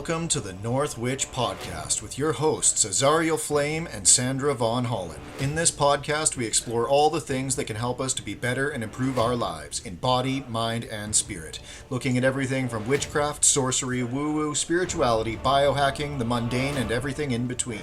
Welcome to the North Witch Podcast with your hosts Azariel Flame and Sandra Von Holland. In this podcast, we explore all the things that can help us to be better and improve our lives in body, mind, and spirit. Looking at everything from witchcraft, sorcery, woo-woo, spirituality, biohacking, the mundane, and everything in between.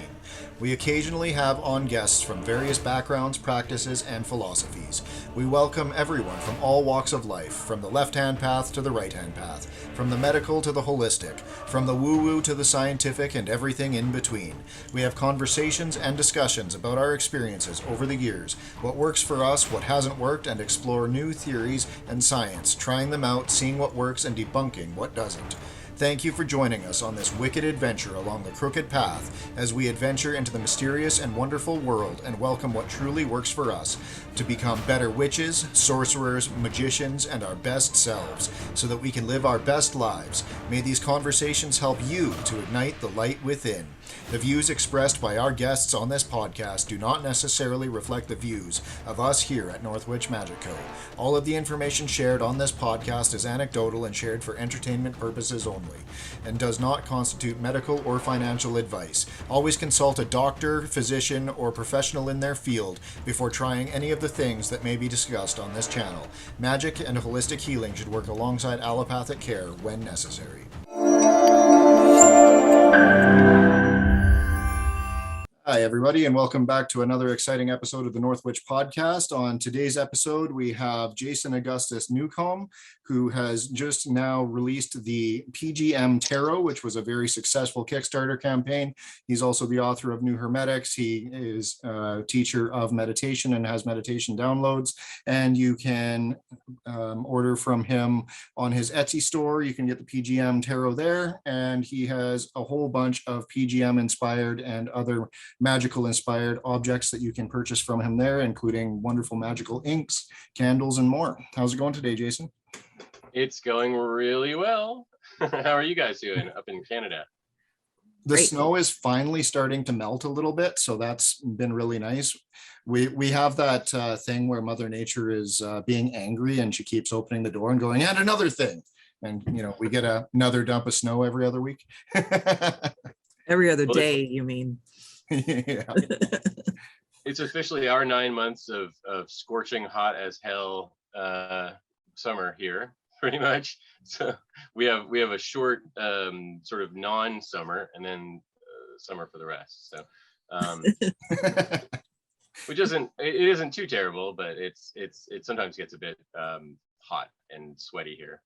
We occasionally have on guests from various backgrounds, practices, and philosophies. We welcome everyone from all walks of life, from the left-hand path to the right-hand path, from the medical to the holistic, from the woo-woo to the scientific, and everything in between. We have conversations and discussions about our experiences over the years, what works for us, what hasn't worked, and explore new theories and science, trying them out, seeing what works, and debunking what doesn't. Thank you for joining us on this wicked adventure along the crooked path as we adventure into the mysterious and wonderful world and welcome what truly works for us to become better witches, sorcerers, magicians, and our best selves so that we can live our best lives. May these conversations help you to ignite the light within. The views expressed by our guests on this podcast do not necessarily reflect the views of us here at North Witch Magic Co. All of the information shared on this podcast is anecdotal and shared for entertainment purposes only, and does not constitute medical or financial advice. Always consult a doctor, physician, or professional in their field before trying any of the things that may be discussed on this channel. Magic and holistic healing should work alongside allopathic care when necessary. Hi, everybody, and welcome back to another exciting episode of the North Witch Podcast. On today's episode, we have Jason Augustus Newcomb, who has just now released the PGM Tarot, which was a very successful Kickstarter campaign. He's also the author of New Hermetics. He is a teacher of meditation and has meditation downloads, and you can order from him on his Etsy store. You can get the PGM Tarot there, and he has a whole bunch of PGM inspired and other magical inspired objects that you can purchase from him there, including wonderful magical inks, candles, and more. How's it going today, Jason? It's going really well. How are you guys doing up in Canada? The snow is finally starting to melt a little bit, so that's been really nice. We have that thing where Mother Nature is being angry, and she keeps opening the door and going, and another thing. And, you know, we get another dump of snow every other week. Every other day, you mean? Yeah. It's officially our 9 months of scorching hot as hell summer here, pretty much. So we have a short sort of non-summer and then summer for the rest. So which isn't too terrible, but it sometimes gets a bit hot and sweaty here.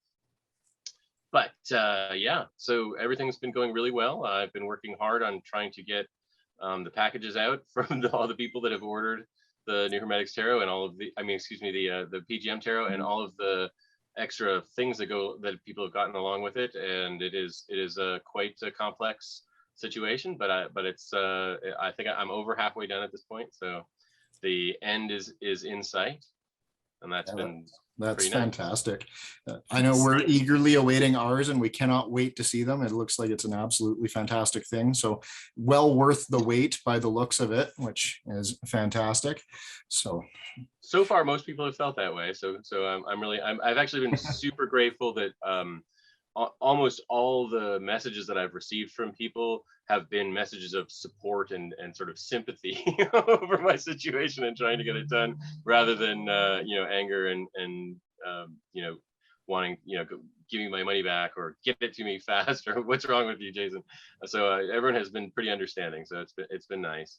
But yeah, so everything's been going really well. I've been working hard on trying to get the packages out from all the people that have ordered the New Hermetics Tarot and all of the PGM Tarot and all of the extra things that people have gotten along with it. And it is quite a complex situation, but it's I think I'm over halfway done at this point. So the end is in sight, and that's fantastic. I know we're eagerly awaiting ours, and we cannot wait to see them. It looks like it's an absolutely fantastic thing. So well worth the wait by the looks of it, which is fantastic. So far, most people have felt that way. So I've actually been super grateful that almost all the messages that I've received from people have been messages of support and sort of sympathy over my situation and trying to get it done, rather than anger and wanting give me my money back or get it to me fast or what's wrong with you, Jason. So everyone has been pretty understanding. So it's been nice.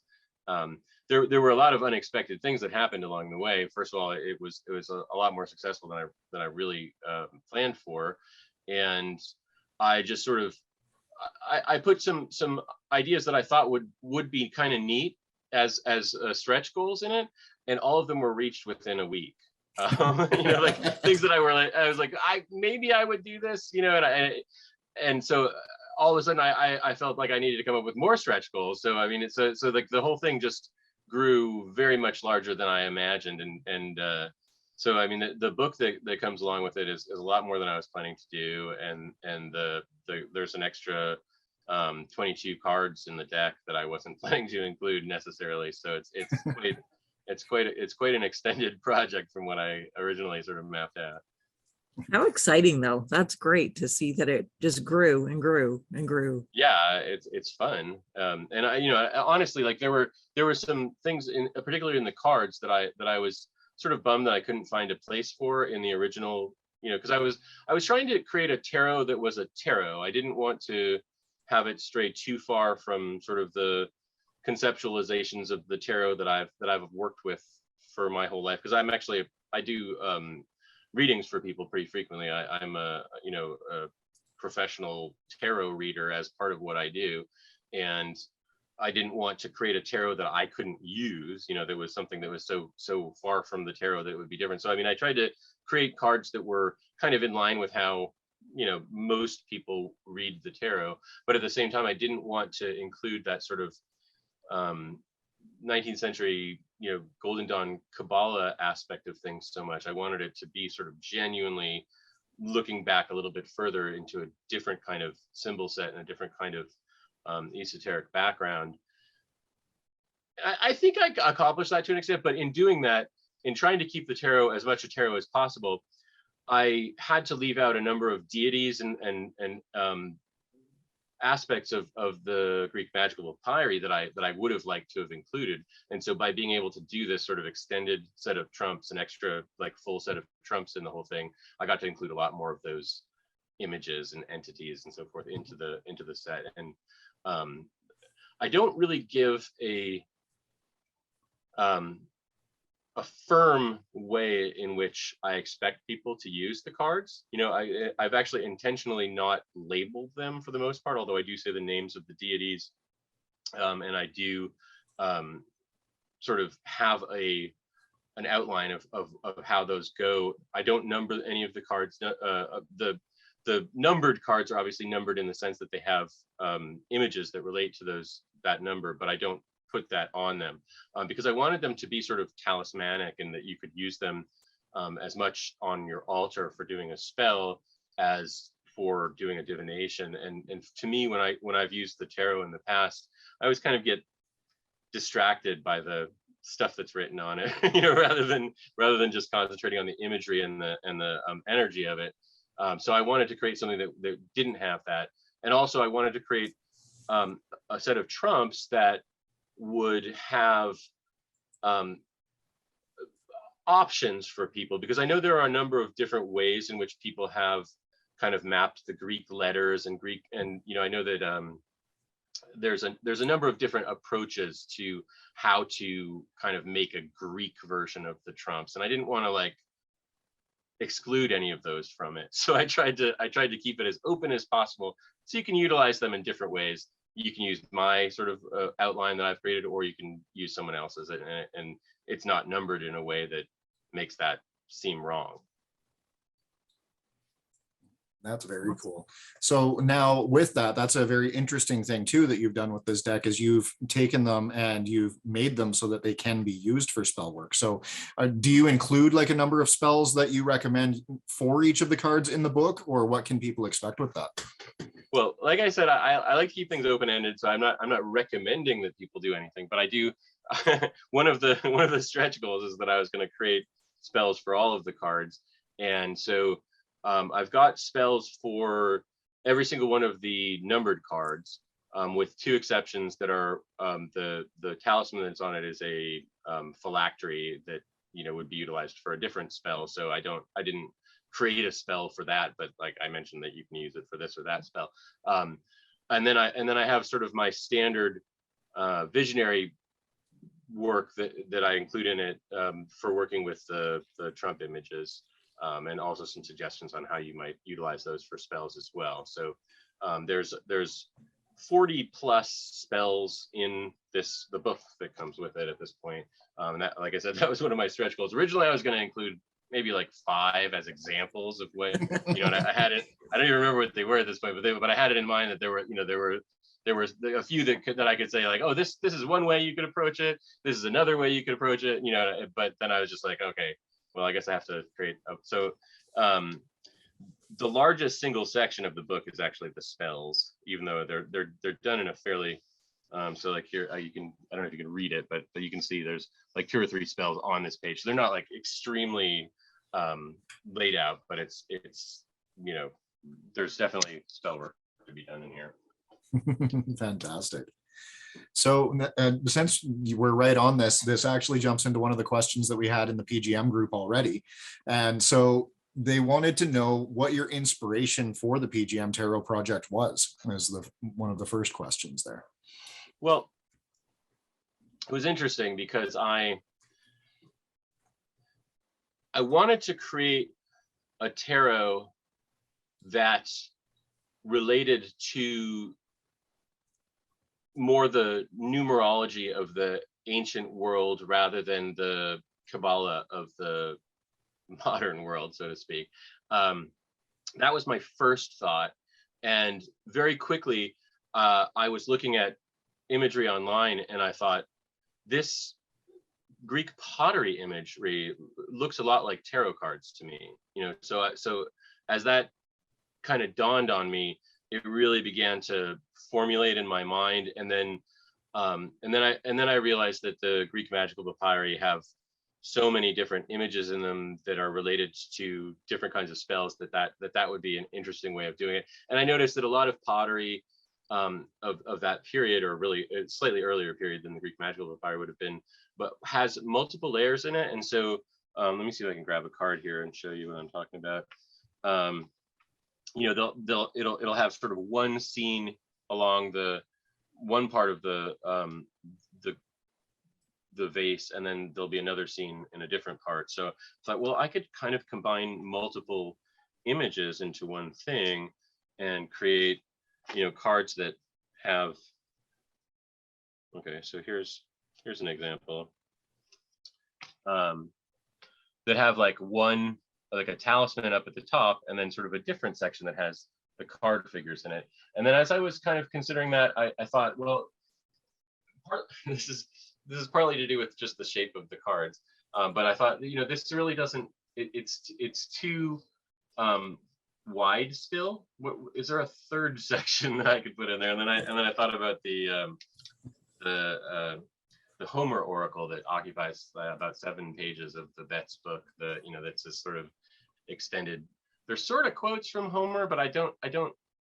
There were a lot of unexpected things that happened along the way. First of all, it was a lot more successful than I really planned for, and I just sort of I put some ideas that I thought would be kind of neat as stretch goals in it, and all of them were reached within a week. Like things that I was like, maybe I would do this, and so all of a sudden I felt like I needed to come up with more stretch goals. So I mean, it's so like the whole thing just grew very much larger than I imagined, and so I mean the book that comes along with it is a lot more than I was planning to do, and there's an extra 22 cards in the deck that I wasn't planning to include necessarily. So it's quite an extended project from what I originally sort of mapped out. How exciting though. That's great to see that it just grew and grew and grew. Yeah, it's fun. And honestly, like there were some things in particularly in the cards that I was sort of bummed that I couldn't find a place for in the original, because I was trying to create a tarot that was a tarot. I didn't want to have it stray too far from sort of the conceptualizations of the tarot that I've worked with for my whole life, because I do readings for people pretty frequently. I'm a professional tarot reader as part of what I do, and I didn't want to create a tarot that I couldn't use. There was something that was so far from the tarot that it would be different. So I mean, I tried to create cards that were kind of in line with how most people read the tarot, but at the same time, I didn't want to include that sort of 19th century Golden Dawn Kabbalah aspect of things so much. I wanted it to be sort of genuinely looking back a little bit further into a different kind of symbol set and a different kind of esoteric background. I think I accomplished that to an extent, but in doing that, in trying to keep the tarot as much a tarot as possible, I had to leave out a number of deities and aspects of the Greek Magical Papyri that I would have liked to have included. And so by being able to do this sort of extended set of trumps, an extra like full set of trumps in the whole thing, I got to include a lot more of those images and entities and so forth into the set. And I don't really give a firm way in which I expect people to use the cards. I've actually intentionally not labeled them for the most part, although I do say the names of the deities, and I do sort of have an outline of how those go. I don't number any of the cards. The numbered cards are obviously numbered in the sense that they have images that relate to that number, but I don't put that on them because I wanted them to be sort of talismanic, and that you could use them as much on your altar for doing a spell as for doing a divination. And to me, when I've used the tarot in the past, I always kind of get distracted by the stuff that's written on it, rather than just concentrating on the imagery and the energy of it. So I wanted to create something that didn't have that, and also I wanted to create a set of trumps that would have options for people, because I know there are a number of different ways in which people have kind of mapped the Greek letters and Greek, and I know that there's a number of different approaches to how to kind of make a Greek version of the trumps, and I didn't want to like exclude any of those from it. So I tried to keep it as open as possible, so you can utilize them in different ways. You can use my sort of outline that I've created, or you can use someone else's, and it's not numbered in a way that makes that seem wrong. That's very cool. So now with that, that's a very interesting thing too that you've done with this deck, is you've taken them and you've made them so that they can be used for spell work. So do you include like a number of spells that you recommend for each of the cards in the book, or what can people expect with that? Well, like I said, I like to keep things open-ended, so I'm not recommending that people do anything, but I do. one of the stretch goals is that I was going to create spells for all of the cards, and so I've got spells for every single one of the numbered cards, with two exceptions that are the talisman that's on it is a phylactery that would be utilized for a different spell. So I didn't create a spell for that, but like I mentioned that you can use it for this or that spell. And then I have sort of my standard visionary work that I include in it for working with the Trump images, and also some suggestions on how you might utilize those for spells as well. So there's 40 plus spells in the book that comes with it at this point. And that, like I said, that was one of my stretch goals. Originally, I was going to include maybe like 5 as examples of what, and I had it, I don't even remember what they were at this point, but I had it in mind that there were a few that I could say like, oh, this is one way you could approach it. This is another way you could approach it, but then I was just like, okay, well, I guess I have to create. The largest single section of the book is actually the spells, even though they're done in a fairly, so like here, I don't know if you can read it, but you can see there's like 2 or 3 spells on this page. So they're not like extremely laid out, but it's you know, there's definitely spell work to be done in here. Fantastic. So since we're right on this actually jumps into one of the questions that we had in the PGM group already. And so they wanted to know what your inspiration for the PGM Tarot project was, as one of the first questions there. Well, it was interesting because I wanted to create a tarot that related to more the numerology of the ancient world rather than the Kabbalah of the modern world, so to speak. That was my first thought. And very quickly, I was looking at imagery online and I thought, this Greek pottery imagery looks a lot like tarot cards to me, you know. So as that kind of dawned on me, it really began to formulate in my mind. And then I realized that the Greek Magical Papyri have so many different images in them that are related to different kinds of spells that would be an interesting way of doing it. And I noticed that a lot of pottery of that period, or really a slightly earlier period than the Greek Magical Papyri would have been, but has multiple layers in it. And so let me see if I can grab a card here and show you what I'm talking about. You know, it'll have sort of one scene along the one part of the vase, and then there'll be another scene in a different part. So I thought, well, I could kind of combine multiple images into one thing and create, you know, cards that have, okay, so here's an example, that have like a talisman up at the top, and then sort of a different section that has the card figures in it. And then as I was kind of considering that, I thought, well, this is partly to do with just the shape of the cards, but I thought, you know, this really doesn't, it's too wide still. Is there a third section that I could put in there? And then I thought about the Homer Oracle that occupies about 7 pages of the Betts book. You know, that's this sort of extended. There's sort of quotes from Homer, but I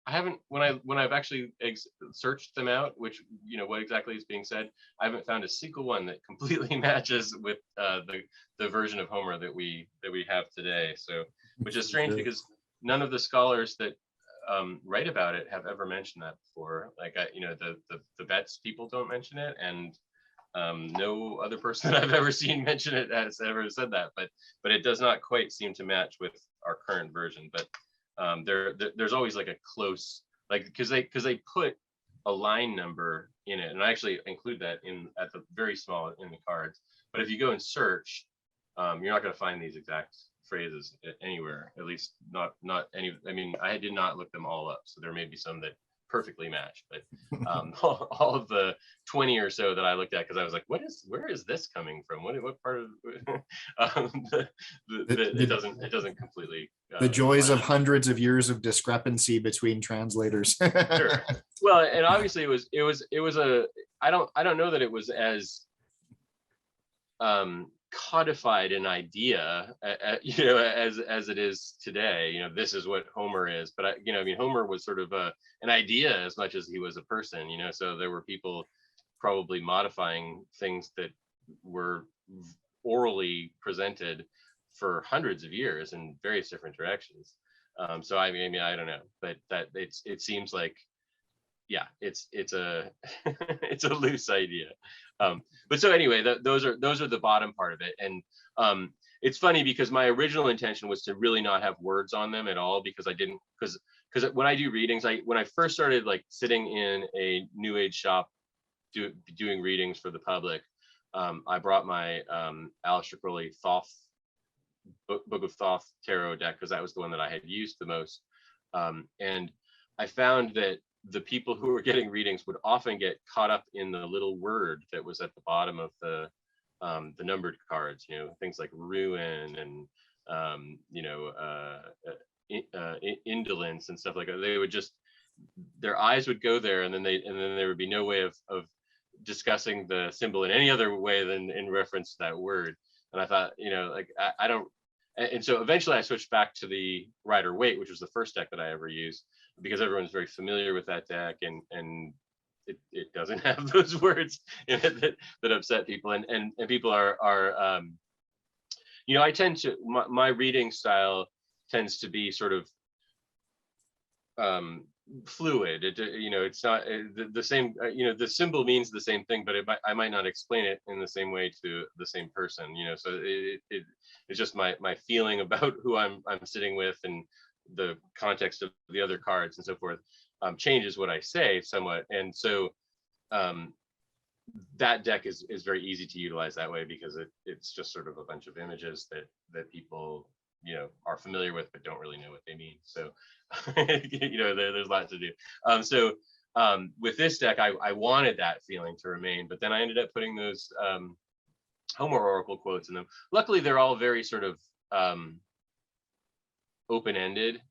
haven't, when I've actually searched them out, which, you know, what exactly is being said, I haven't found a single one that completely matches with the version of Homer that we have today. So, which is strange because none of the scholars that write about it have ever mentioned that before. Like, you know, the Betts people don't mention it, and no other person that I've ever seen mention it has ever said that. But it does not quite seem to match with our current version. But there's always like a close, like, because they put a line number in it, and I actually include that at the very small in the cards. But if you go and search, you're not going to find these exact phrases anywhere, at least not any. I mean, I did not look them all up, so there may be some that perfectly match, but all of the 20 or so that I looked at, because I was like, where is this coming from? What part of it doesn't completely the joys of hundreds of years of discrepancy between translators. Sure. Well, and obviously it was a, I don't know that it was as codified an idea, you know, as it is today. You know, this is what Homer is, but I mean, Homer was sort of an idea as much as he was a person, you know. So there were people probably modifying things that were orally presented for hundreds of years in various different directions. So I mean, I don't know, but that it seems like, yeah, it's a it's a loose idea. But so anyway, those are the bottom part of it. And it's funny because my original intention was to really not have words on them at all, because because when I do readings, when I first started like sitting in a New Age shop doing readings for the public, I brought my Aleister Crowley Thoth Book of Thoth tarot deck, because that was the one that I had used the most. And I found that the people who were getting readings would often get caught up in the little word that was at the bottom of the numbered cards, you know, things like ruin and you know, indolence and stuff like that. They would just, their eyes would go there, and then there would be no way of discussing the symbol in any other way than in reference to that word. And I thought, you know, like I don't, and so eventually I switched back to the Rider-Waite, which was the first deck that I ever used, because everyone's very familiar with that deck, and it doesn't have those words in it that upset people, and people are I tend to, my reading style tends to be sort of fluid. It's not the same. The symbol means the same thing, but I might not explain it in the same way to the same person. So it's just my feeling about who I'm sitting with, and the context of the other cards and so forth changes what I say somewhat. And so that deck is very easy to utilize that way, because it's just sort of a bunch of images that people are familiar with but don't really know what they mean. So there's a lot to do. So with this deck, I wanted that feeling to remain, but then I ended up putting those Homer Oracle quotes in them. Luckily, they're all very sort of open-ended,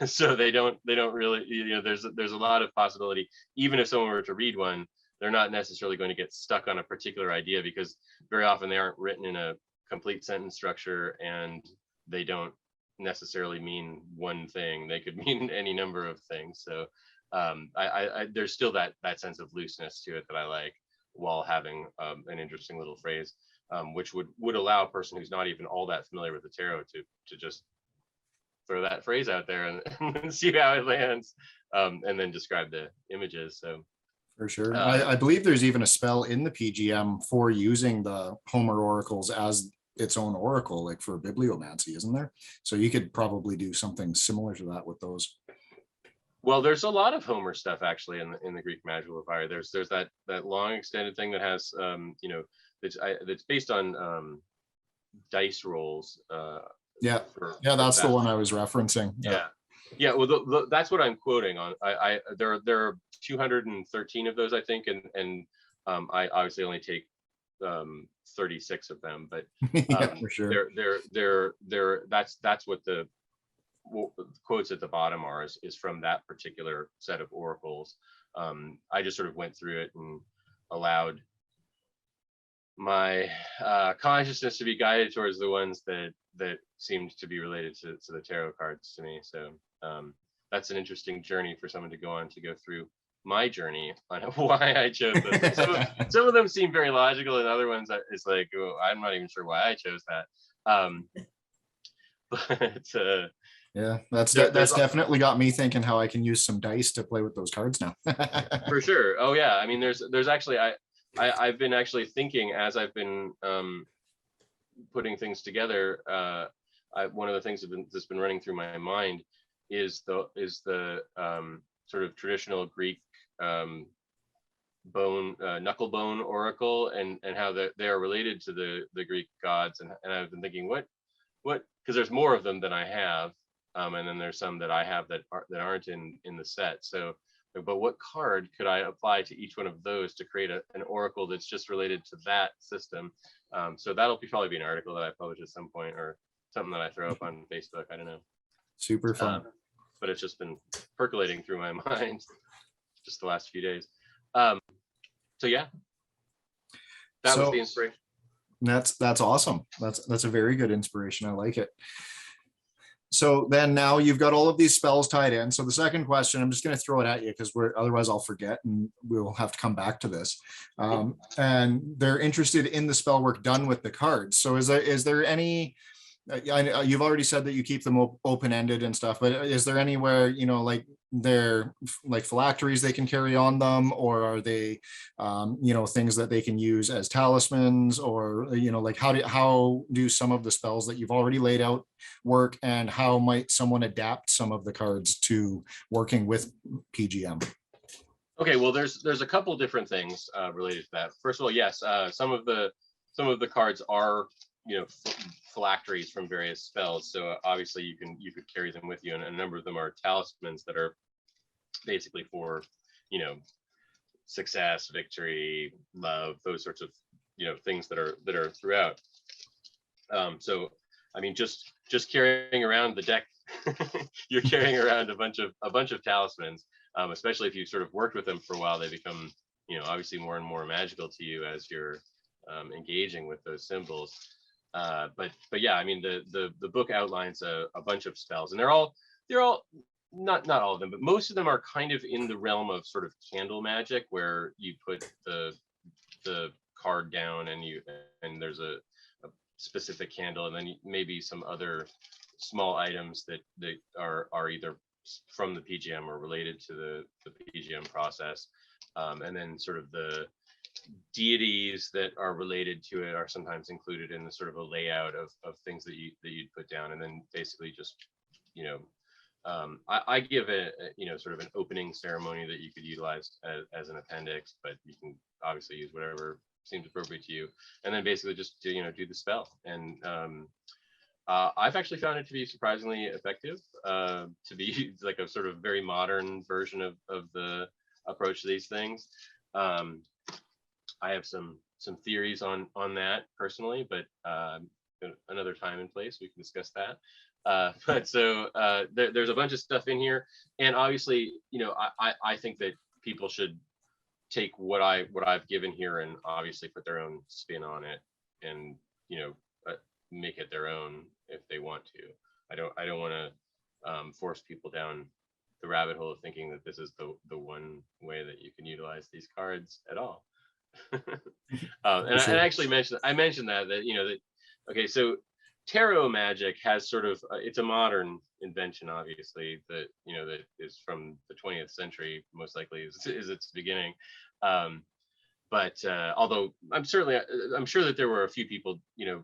so they don't really, there's a lot of possibility. Even if someone were to read one, they're not necessarily going to get stuck on a particular idea, because very often they aren't written in a complete sentence structure, and they don't necessarily mean one thing. They could mean any number of things. So there's still that sense of looseness to it that I like, while having an interesting little phrase, which would allow a person who's not even all that familiar with the tarot to just throw that phrase out there and see how it lands, and then describe the images. So for sure. I believe there's even a spell in the PGM for using the Homer oracles as its own oracle, like for bibliomancy, isn't there? So you could probably do something similar to that with those. Well, there's a lot of Homer stuff actually in the Greek Magical Papyri. There's that long extended thing that has that's based on dice rolls. That's the one I was referencing. Yeah. Well, that's what I'm quoting on. There are 213 of those, I think, and I obviously only take 36 of them, but for sure. That's what the quotes at the bottom are, is from that particular set of oracles. I just sort of went through it and allowed my consciousness to be guided towards the ones that seemed to be related to the tarot cards to me. So that's an interesting journey for someone to go on, to go through my journey on why I chose them. Some of them seem very logical, and other ones it's like, oh, I'm not even sure why I chose that. But yeah, that's definitely got me thinking how I can use some dice to play with those cards now. For sure. Oh yeah, I mean, there's actually I've been actually thinking, as I've been putting things together, one of the things that's been running through my mind is the sort of traditional Greek knuckle bone oracle, and how they are related to the Greek gods, and I've been thinking what because there's more of them than I have, and then there's some that I have that aren't in the set. So, but what card could I apply to each one of those to create an oracle that's just related to that system? So that'll probably be an article that I publish at some point, or something that I throw up on Facebook. I don't know. Super fun. But it's just been percolating through my mind just the last few days. So yeah, that was the inspiration. That's awesome. That's a very good inspiration. I like it. So then now you've got all of these spells tied in. So the second question, I'm just going to throw it at you, because otherwise I'll forget and we'll have to come back to this. And they're interested in the spell work done with the cards. So is there any, you've already said that you keep them open-ended and stuff, but is there anywhere, like they're like phylacteries they can carry on them, or are they, things that they can use as talismans, or, like how do some of the spells that you've already laid out work, and how might someone adapt some of the cards to working with PGM? Okay, well, there's a couple different things related to that. First of all, yes, some of the cards are phylacteries from various spells, so obviously you could carry them with you, and a number of them are talismans that are basically for success, victory, love, those sorts of things that are throughout. So I mean, just carrying around the deck, you're carrying around a bunch of talismans, especially if you sort of worked with them for a while. They become obviously more and more magical to you as you're engaging with those symbols. But yeah, I mean, the book outlines a bunch of spells, and they're all not all of them, but most of them are kind of in the realm of sort of candle magic, where you put the card down and there's a specific candle, and then maybe some other small items that are either from the PGM or related to the PGM process, and then sort of the deities that are related to it are sometimes included in the sort of a layout of things that you'd put down, and then basically just, you know, I give it, you know, sort of an opening ceremony that you could utilize as an appendix, but you can obviously use whatever seems appropriate to you, and then basically just do, you know, do the spell. And I've actually found it to be surprisingly effective, to be like a sort of very modern version of the approach to these things. I have some theories on that personally, but another time and place we can discuss that. But so there's a bunch of stuff in here, and obviously, you know, I think that people should take what I've given here and obviously put their own spin on it, and, you know, make it their own if they want to. I don't want to force people down the rabbit hole of thinking that this is the one way that you can utilize these cards at all. And I actually mentioned that you know, that okay, so tarot magic has sort of it's a modern invention, obviously, that, you know, that is from the 20th century, most likely is its beginning. But although I'm sure that there were a few people, you know,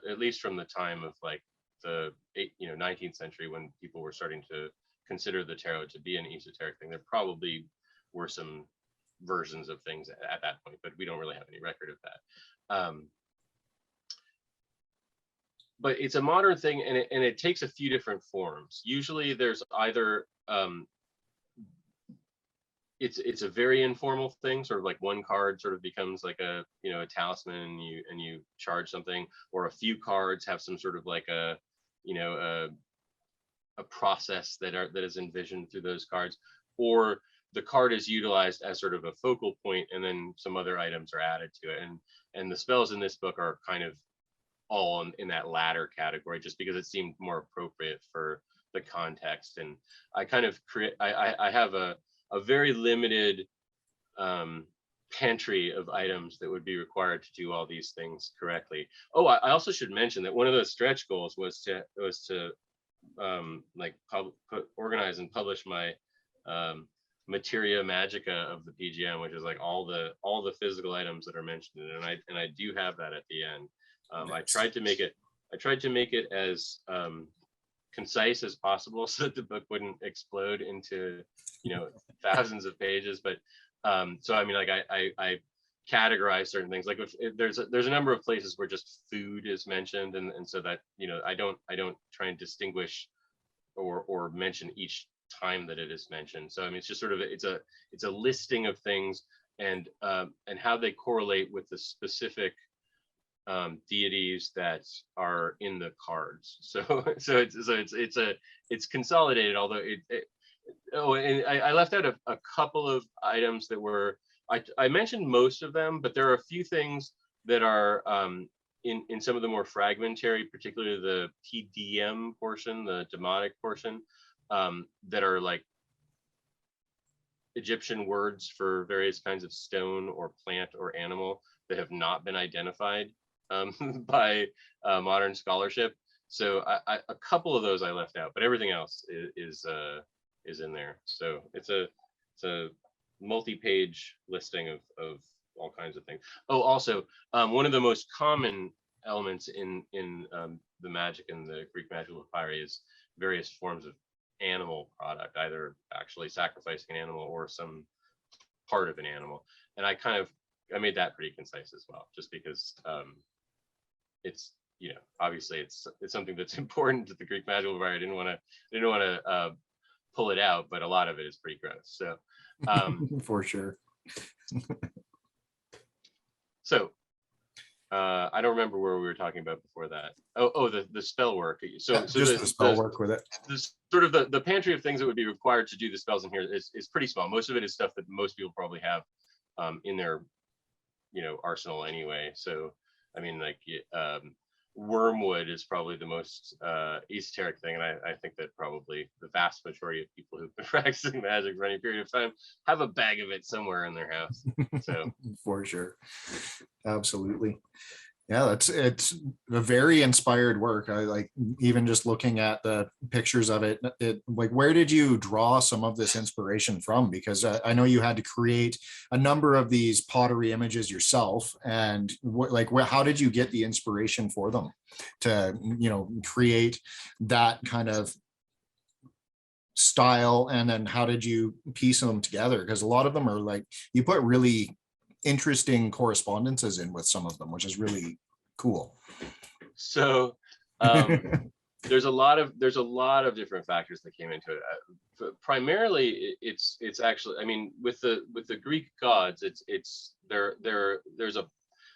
at least from the time of like the 19th century, when people were starting to consider the tarot to be an esoteric thing, there probably were some versions of things at that point, but we don't really have any record of that. But it's a modern thing, and it takes a few different forms. Usually there's either it's a very informal thing, sort of like one card sort of becomes like a, you know, a talisman, and you charge something, or a few cards have some sort of like a, you know, a process that is envisioned through those cards, or the card is utilized as sort of a focal point, and then some other items are added to it. And the spells in this book are kind of all in that latter category, just because it seemed more appropriate for the context. And I kind of I have a very limited pantry of items that would be required to do all these things correctly. Oh, I also should mention that one of the stretch goals was to organize and publish my materia magica of the PGM, which is like all the physical items that are mentioned in it, and I do have that at the end. I tried to make it as concise as possible, so that the book wouldn't explode into, you know, thousands of pages. But so I mean, like I categorize certain things. Like if there's a number of places where just food is mentioned, and so that, you know, I don't try and distinguish or mention each time that it is mentioned. So I mean, it's just sort of it's a listing of things, and how they correlate with the specific deities that are in the cards. So it's consolidated, although and I left out a couple of items that were, I mentioned most of them, but there are a few things that are in some of the more fragmentary, particularly the PDM portion, the demotic portion, that are like Egyptian words for various kinds of stone or plant or animal that have not been identified by modern scholarship. So a couple of those I left out, but everything else is in there. So it's a multi-page listing of all kinds of things. Oh, also, one of the most common elements in the magic and the Greek Magical Papyri is various forms of animal product, either actually sacrificing an animal or some part of an animal. And I made that pretty concise as well, just because it's, you know, obviously it's something that's important to the Greek Magical Papyri. I didn't want to pull it out, but a lot of it is pretty gross. So for sure. So I don't remember where we were talking about before that. Oh, the spell work. So just the spell work with it. This sort of the pantry of things that would be required to do the spells in here is pretty small. Most of it is stuff that most people probably have in their, you know, arsenal anyway. So I mean, like wormwood is probably the most esoteric thing, and I think that probably the vast majority of people who've been practicing magic for any period of time have a bag of it somewhere in their house. So For sure, absolutely. Yeah, it's a very inspired work. I like, even just looking at the pictures of it, like, where did you draw some of this inspiration from? Because I know you had to create a number of these pottery images yourself, and how did you get the inspiration for them to, create that kind of style? And then how did you piece them together? Because a lot of them are like, you put really interesting correspondences in with some of them, which is really cool. So there's a lot of different factors that came into it. Primarily, it's actually, I mean, with the Greek gods,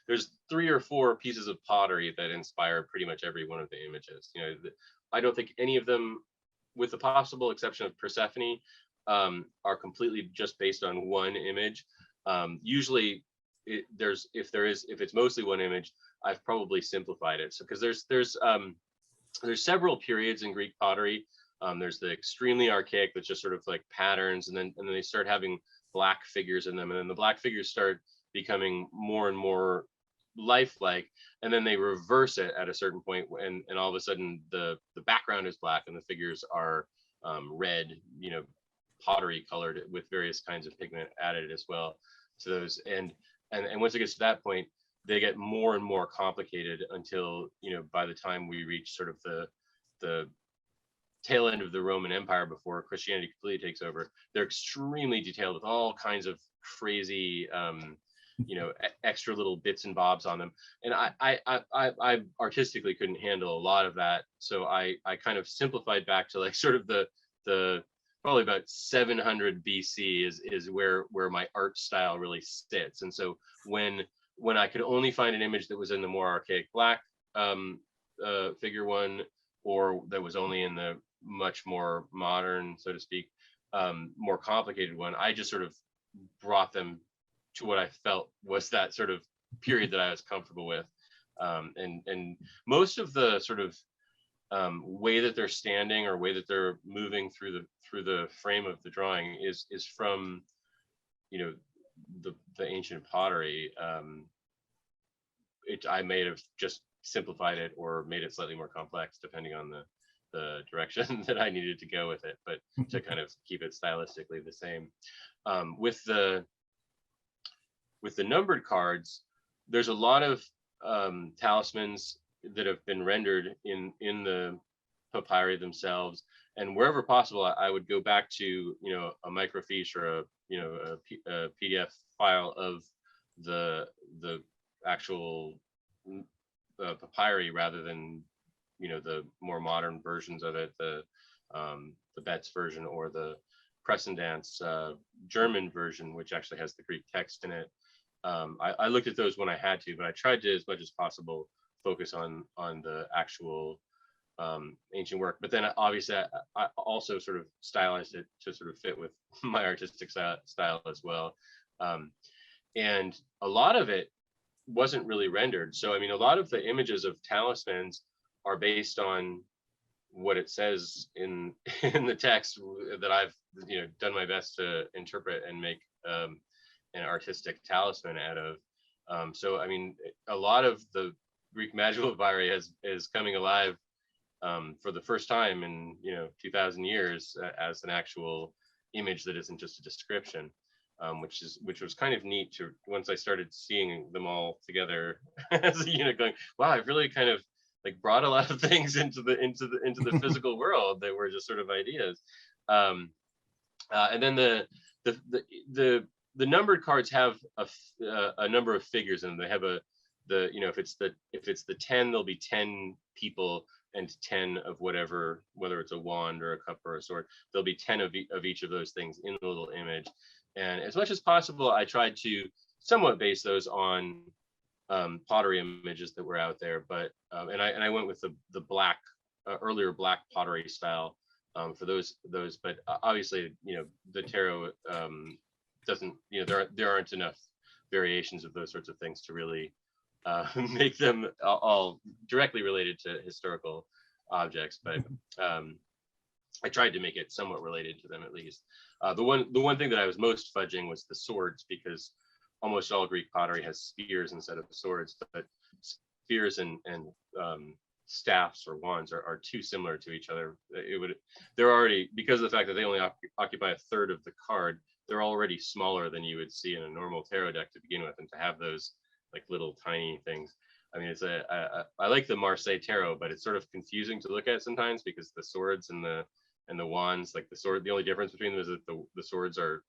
there's 3 or 4 pieces of pottery that inspire pretty much every one of the images. I don't think any of them, with the possible exception of Persephone, are completely just based on one image. Usually, if it's mostly one image, I've probably simplified it. So because there's several periods in Greek pottery. There's the extremely archaic, that's just sort of like patterns, and then they start having black figures in them, and then the black figures start becoming more and more lifelike, and then they reverse it at a certain point, and all of a sudden the background is black and the figures are red, pottery colored with various kinds of pigment added as well to those. And once it gets to that point, they get more and more complicated until, by the time we reach sort of the tail end of the Roman Empire, before Christianity completely takes over, they're extremely detailed with all kinds of crazy extra little bits and bobs on them. And I artistically couldn't handle a lot of that, so I kind of simplified back to like sort of the probably about 700 BC is where my art style really sits. And so when I could only find an image that was in the more archaic black figure one, or that was only in the much more modern, so to speak, more complicated one, I just sort of brought them to what I felt was that sort of period that I was comfortable with. And most of the sort of way that they're standing or way that they're moving through the frame of the drawing is from the ancient pottery. I may have just simplified it or made it slightly more complex depending on the direction that I needed to go with it, but to kind of keep it stylistically the same. With the numbered cards, there's a lot of talismans that have been rendered in the papyri themselves, and wherever possible, I would go back to a microfiche or a PDF file of the actual papyri, rather than the more modern versions of it, the Betz version or the Pressendance German version, which actually has the Greek text in it. I looked at those when I had to, but I tried to, as much as possible, focus on the actual ancient work. But then obviously I also sort of stylized it to sort of fit with my artistic style as well. And a lot of it wasn't really rendered. So, I mean, a lot of the images of talismans are based on what it says in the text that I've done my best to interpret and make an artistic talisman out of. So, I mean, a lot of the Greek Magical Papyri is coming alive for the first time in 2,000 years as an actual image that isn't just a description, which was kind of neat to, once I started seeing them all together as a unit, going, wow, I've really kind of like brought a lot of things into the physical world that were just sort of ideas. And then the numbered cards have a number of figures in them. They have if it's the 10, there'll be 10 people and 10 of whatever, whether it's a wand or a cup or a sword. There'll be 10 of each of those things in the little image. And as much as possible, I tried to somewhat base those on pottery images that were out there, but and I went with the black earlier black pottery style for those. But obviously, the tarot doesn't, there aren't enough variations of those sorts of things to really make them all directly related to historical objects, but I tried to make it somewhat related to them at least. The one thing that I was most fudging was the swords, because almost all Greek pottery has spears instead of swords, but spears and staffs or wands are too similar to each other. They're already, because of the fact that they only occupy a third of the card, they're already smaller than you would see in a normal tarot deck to begin with, and to have those like little tiny things. I mean, I like the Marseille tarot, but it's sort of confusing to look at sometimes, because the swords and the wands, like the only difference between them is that the swords are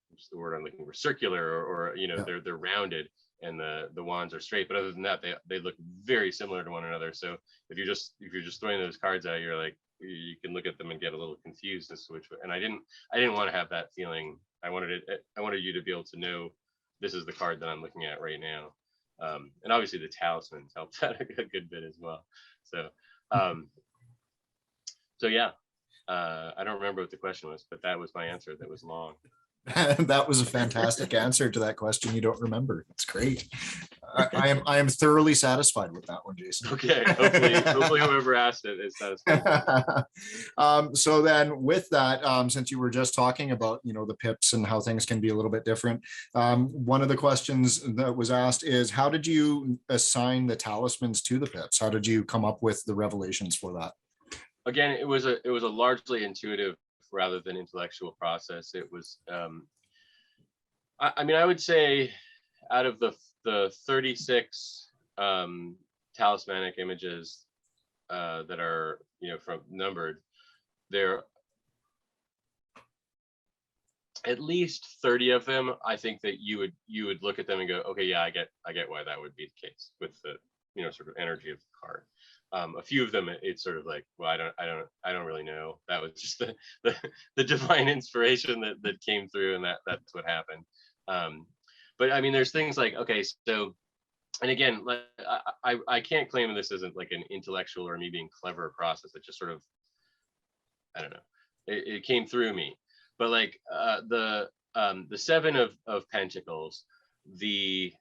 what's the word I'm looking for, circular, or they're rounded, and the wands are straight. But other than that, they look very similar to one another. So if you're just throwing those cards out, you're like, you can look at them and get a little confused as to which way. And I didn't want to have that feeling. I wanted you to be able to know this is the card that I'm looking at right now. And obviously the talismans helped that a good bit as well. So yeah, I don't remember what the question was, but that was my answer. That was long. That was a fantastic answer to that question. You don't remember. It's great. I am thoroughly satisfied with that one, Jason. Okay. Hopefully whoever asked it is satisfied. So then with that, since you were just talking about, the pips and how things can be a little bit different, one of the questions that was asked is, how did you assign the talismans to the pips? How did you come up with the revelations for that? Again, it was a largely intuitive rather than intellectual process. It was, I mean, I would say out of the 36 talismanic images that are, from numbered, there at least 30 of them, I think that you would look at them and go, okay, yeah, I get why that would be the case with the, sort of energy of the card. A few of them, it's sort of like, well, I don't really know. That was just the divine inspiration that came through, and that's what happened. But I mean, there's things like, okay, so, and again, like I can't claim this isn't like an intellectual or me being clever process. It just sort of, I don't know, it came through me. But like the Seven of Pentacles, the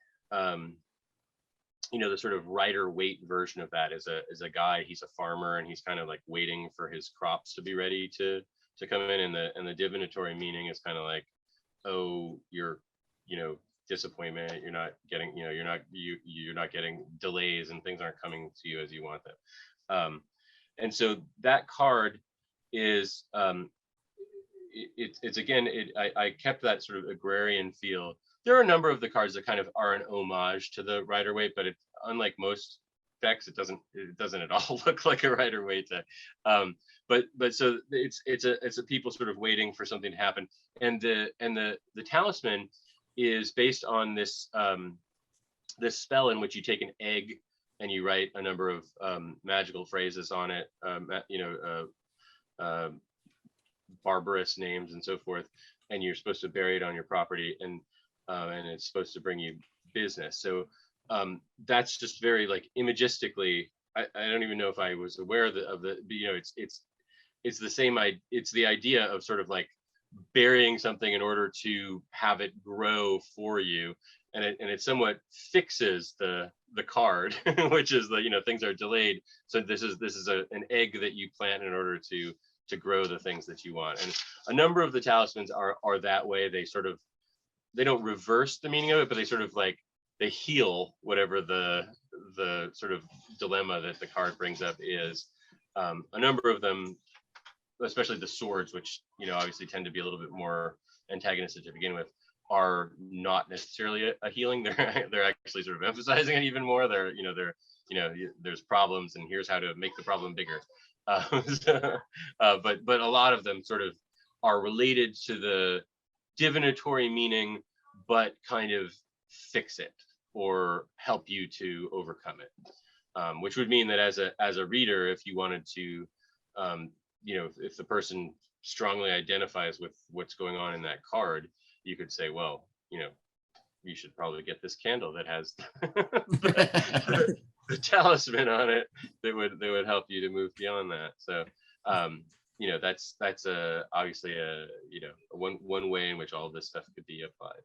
the sort of Rider-Waite version of that is a guy. He's a farmer, and he's kind of like waiting for his crops to be ready to come in. And the divinatory meaning is kind of like, oh, you're disappointment. You're not getting you're not getting delays, and things aren't coming to you as you want them. And so that card is it's again, I kept that sort of agrarian feel. There are a number of the cards that kind of are an homage to the Rider-Waite, but it's unlike most decks, it doesn't at all look like a Rider-Waite deck. But so it's a people sort of waiting for something to happen, and the talisman is based on this this spell in which you take an egg and you write a number of magical phrases on it, barbarous names and so forth, and you're supposed to bury it on your property, and it's supposed to bring you business. So that's just very like imagistically. I don't even know if I was aware of the it's the same. It's the idea of sort of like burying something in order to have it grow for you, and it somewhat fixes the card, which is things are delayed. So this is an egg that you plant in order to grow the things that you want. And a number of the talismans are that way. They don't reverse the meaning of it, but they sort of like they heal whatever the sort of dilemma that the card brings up is. A number of them, especially the swords, which obviously tend to be a little bit more antagonistic to begin with, are not necessarily a healing. They're actually sort of emphasizing it even more. There's problems, and here's how to make the problem bigger. But a lot of them sort of are related to the divinatory meaning, but kind of fix it or help you to overcome it, which would mean that as a reader, if you wanted to, if the person strongly identifies with what's going on in that card, you could say, well, you should probably get this candle that has the talisman on it that would help you to move beyond that. So that's obviously one way in which all of this stuff could be applied.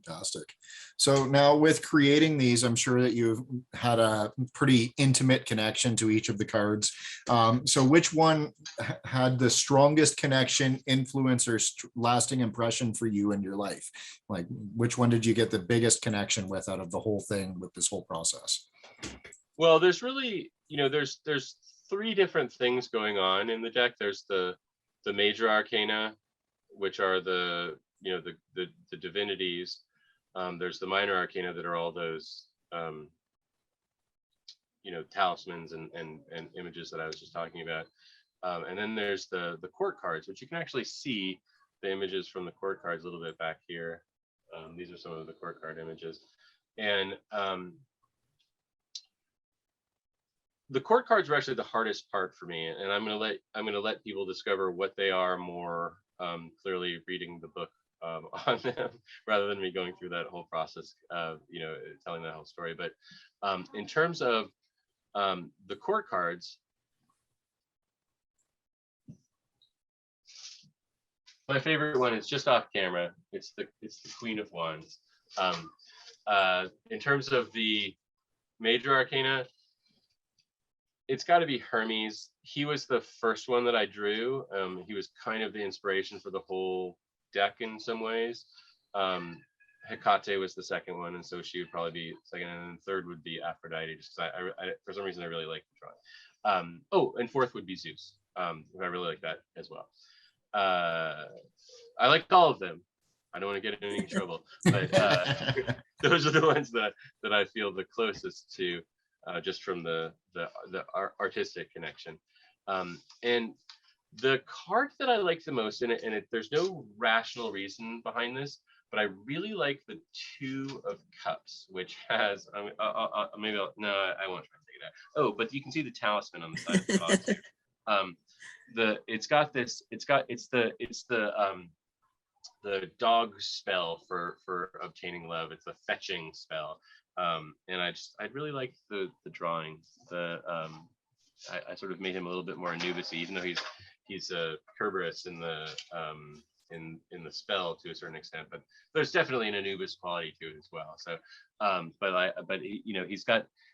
Fantastic. So now with creating these, I'm sure that you've had a pretty intimate connection to each of the cards. So which one had the strongest connection, influence, or lasting impression for you in your life? Like, which one did you get the biggest connection with out of the whole thing, with this whole process? Well, there's really, there's three different things going on in the deck. There's the major arcana, which are the divinities. There's the minor arcana that are all those talismans and images that I was just talking about. And then there's the court cards, which you can actually see the images from the court cards a little bit back here. These are some of the court card images. And the court cards were actually the hardest part for me, and I'm gonna let people discover what they are more clearly reading the book on them, rather than me going through that whole process of telling that whole story. But in terms of the court cards, my favorite one is just off camera. It's the Queen of Wands. In terms of the major arcana, it's got to be Hermes. He was the first one that I drew. He was kind of the inspiration for the whole deck in some ways. Hecate was the second one, and so she would probably be second, and then third would be Aphrodite, just because I for some reason I really like the drawing. And fourth would be Zeus. I really like that as well. I like all of them. I don't want to get in any trouble, but those are the ones that I feel the closest to, just from the artistic connection. And the card that I like the most, and there's no rational reason behind this, but I really like the Two of Cups, which has I won't try to take it out. Oh, but you can see the talisman on the side of the box here. It's the dog spell for obtaining love. It's a fetching spell. And I really like the drawing. I sort of made him a little bit more Anubis-y, even though he's a Kerberos in the spell to a certain extent, but there's definitely an Anubis quality to it as well. So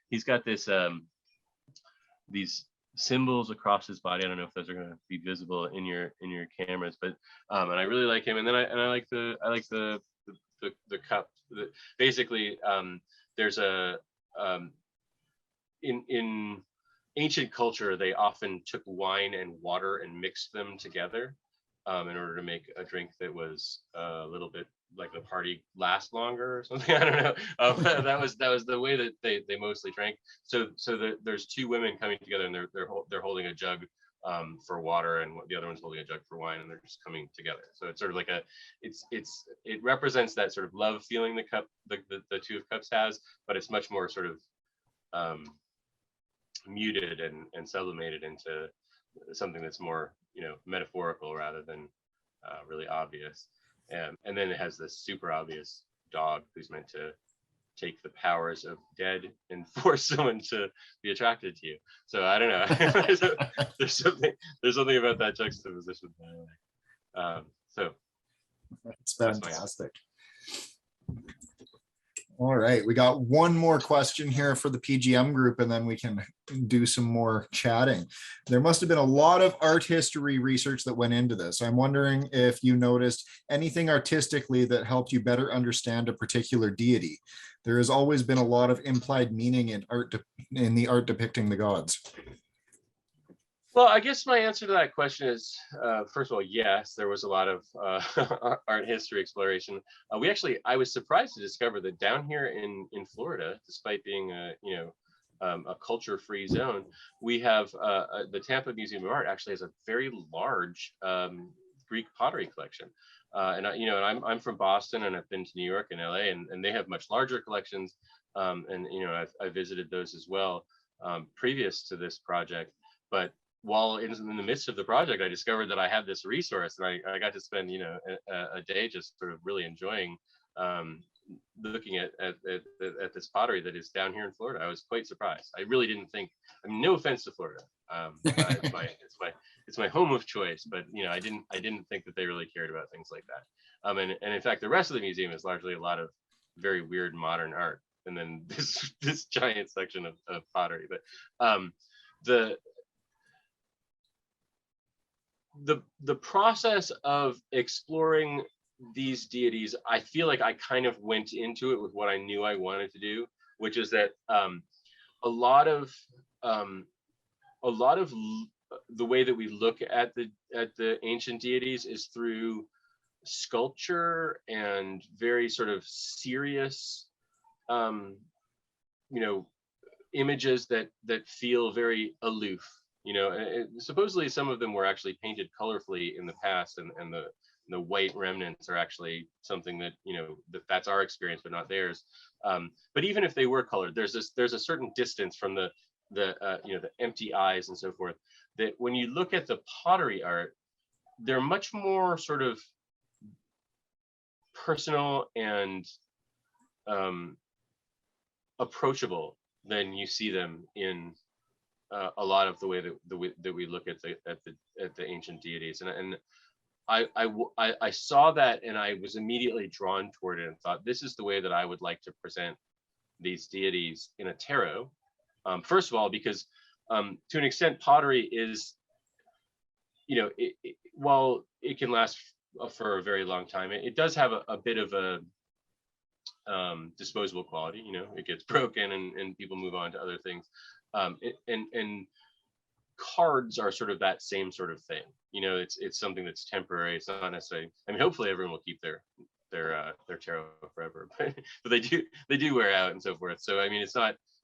he's got this these symbols across his body. I don't know if those are going to be visible in your cameras, but and I really like him. And then I like the cup. Basically, there's a in ancient culture, they often took wine and water and mixed them together in order to make a drink that was a little bit like the party last longer or something. I don't know. That was the way that they mostly drank. So there's two women coming together, and they're holding a jug for water, and the other one's holding a jug for wine, and they're just coming together. So it's sort of like it represents that sort of love feeling the cup, the Two of Cups has, but it's much more sort of muted and sublimated into something that's more metaphorical rather than really obvious. And then it has this super obvious dog who's meant to take the powers of dead and force someone to be attracted to you. So I don't know. there's something about that juxtaposition that I like. So it's fantastic. All right, we got one more question here for the PGM group, and then we can do some more chatting. There must have been a lot of art history research that went into this. I'm wondering if you noticed anything artistically that helped you better understand a particular deity. There has always been a lot of implied meaning in the art depicting the gods. Well, I guess my answer to that question is, first of all, yes, there was a lot of art history exploration. I was surprised to discover that down here in Florida, despite being a culture-free zone, we have the Tampa Museum of Art actually has a very large Greek pottery collection. And I'm from Boston, and I've been to New York and LA, and they have much larger collections. And I visited those as well previous to this project, but while in the midst of the project, I discovered that I had this resource, and I got to spend a day just sort of really enjoying looking at this pottery that is down here in Florida. I was quite surprised. I really didn't think. I mean, no offense to Florida, it's my home of choice, but I didn't think that they really cared about things like that. And in fact, the rest of the museum is largely a lot of very weird modern art, and then this giant section of pottery. But the process of exploring these deities, I feel like I kind of went into it with what I knew I wanted to do, which is that a lot of the way that we look at the ancient deities is through sculpture and very sort of serious images that feel very aloof. Supposedly some of them were actually painted colorfully in the past, and the white remnants are actually something that that's our experience but not theirs. But even if they were colored, there's a certain distance from the empty eyes and so forth, that when you look at the pottery art, they're much more sort of personal and approachable than you see them in a lot of the way that we look at the ancient deities. And I saw that, and I was immediately drawn toward it and thought, this is the way that I would like to present these deities in a tarot. First of all, because to an extent, pottery is, while it can last for a very long time, it does have a bit of a disposable quality. It gets broken and people move on to other things. And cards are sort of that same sort of thing. It's something that's temporary. It's not necessarily, hopefully everyone will keep their tarot forever, but they do wear out and so forth. So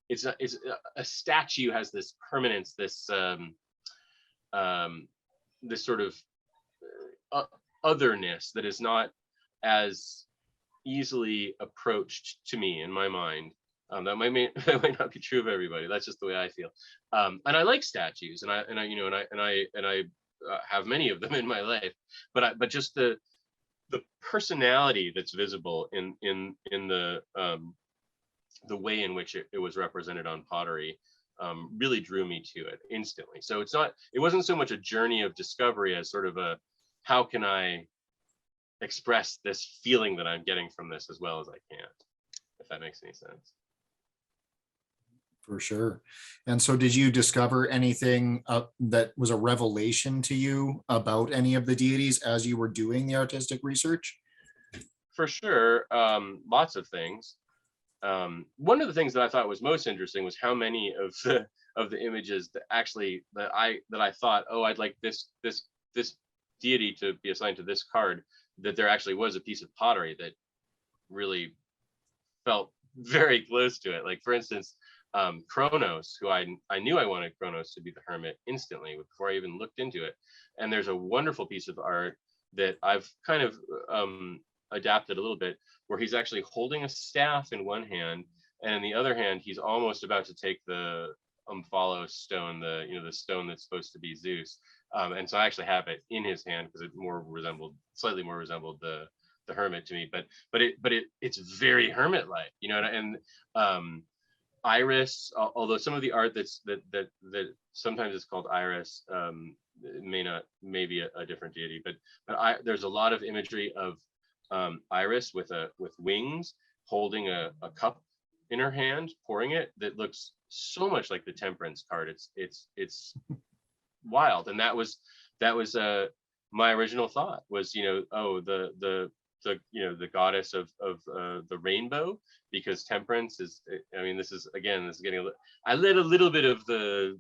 it's a statue has this permanence, this sort of otherness that is not as easily approached to me, in my mind. That might not be true of everybody. That's just the way I feel. And I like statues, and I have many of them in my life. But just the personality that's visible in the way in which it was represented on pottery really drew me to it instantly. So it wasn't so much a journey of discovery as sort of a, how can I express this feeling that I'm getting from this as well as I can, if that makes any sense. For sure. And so did you discover anything that was a revelation to you about any of the deities as you were doing the artistic research? For sure. Lots of things. One of the things that I thought was most interesting was how many of the images that I thought, oh, I'd like this deity to be assigned to this card, that there actually was a piece of pottery that really felt very close to it. Like, for instance, Kronos, who I knew I wanted Kronos to be the hermit instantly before I even looked into it. And there's a wonderful piece of art that I've kind of adapted a little bit, where he's actually holding a staff in one hand, and in the other hand he's almost about to take the Omphalos stone, the stone that's supposed to be Zeus. And so I actually have it in his hand because it slightly more resembled the hermit to me. But it's very hermit-like, and Iris, although some of the art that sometimes is called Iris, may be a different deity, but there's a lot of imagery of Iris with wings, holding a cup in her hand, pouring it, that looks so much like the Temperance card. It's wild. And that was my original thought was, the goddess of the rainbow, because Temperance is, this is getting I let a little bit of the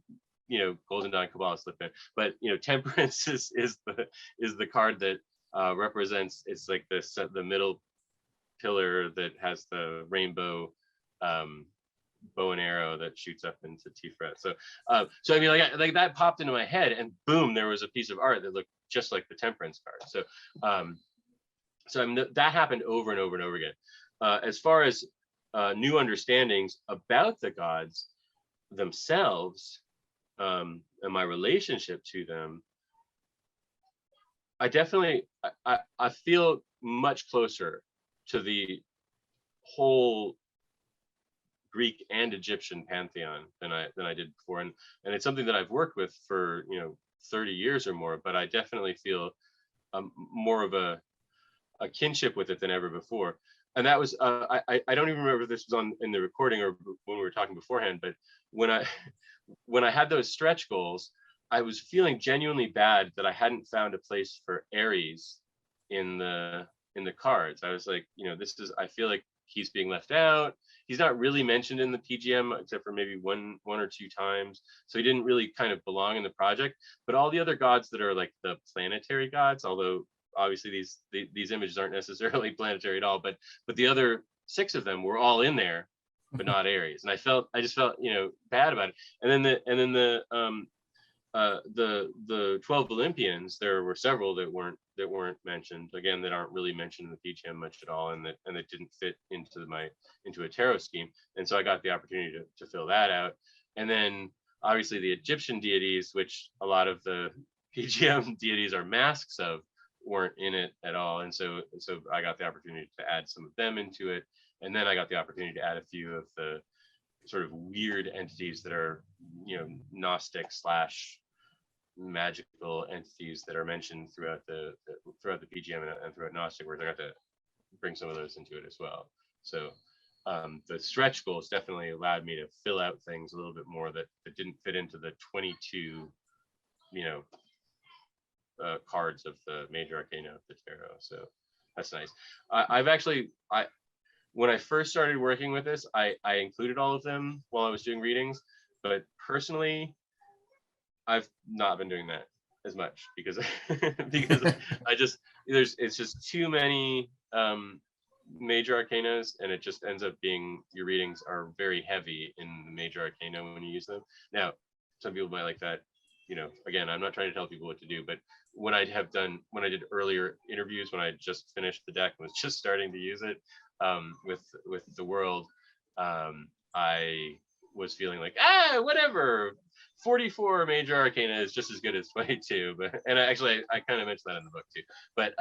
Golden Dawn Kabbalah slip in, but Temperance is the card that represents, it's like the middle pillar that has the rainbow bow and arrow that shoots up into Tiferet. So like that popped into my head, and boom, there was a piece of art that looked just like the Temperance card. So that happened over and over and over again. As far as new understandings about the gods themselves, and my relationship to them, I definitely I feel much closer to the whole Greek and Egyptian pantheon than I did before, and it's something that I've worked with for 30 years or more, but I definitely feel more of a kinship with it than ever before. and that was I don't even remember if this was on in the recording or when we were talking beforehand, but when I had those stretch goals, I was feeling genuinely bad that I hadn't found a place for Aries in the cards. I was like, I feel like he's being left out. He's not really mentioned in the PGM except for maybe one or two times. So he didn't really kind of belong in the project. But all the other gods that are like the planetary gods, although obviously these images aren't necessarily planetary at all, but the other 6 of them were all in there, but not Aries. And I just felt bad about it. And then the 12 Olympians, there were several that weren't mentioned, again, that aren't really mentioned in the PGM much at all, and that didn't fit into a tarot scheme. And so I got the opportunity to fill that out. And then obviously the Egyptian deities, which a lot of the PGM deities are masks of, weren't in it at all. And so I got the opportunity to add some of them into it. And then I got the opportunity to add a few of the sort of weird entities that are, Gnostic / magical entities that are mentioned throughout the PGM and throughout Gnostic, where I got to bring some of those into it as well. So the stretch goals definitely allowed me to fill out things a little bit more that didn't fit into the 22, cards of the major arcana of the tarot. So that's nice. When I first started working with this, I included all of them while I was doing readings, but personally, I've not been doing that as much because it's just too many major arcanas, and it just ends up being your readings are very heavy in the major arcana when you use them. Now, some people might like that. Again, I'm not trying to tell people what to do, but when I did earlier interviews, when I just finished the deck and was just starting to use it with the world, I was feeling like, whatever, 44 major arcana is just as good as 22. And I kind of mentioned that in the book too. But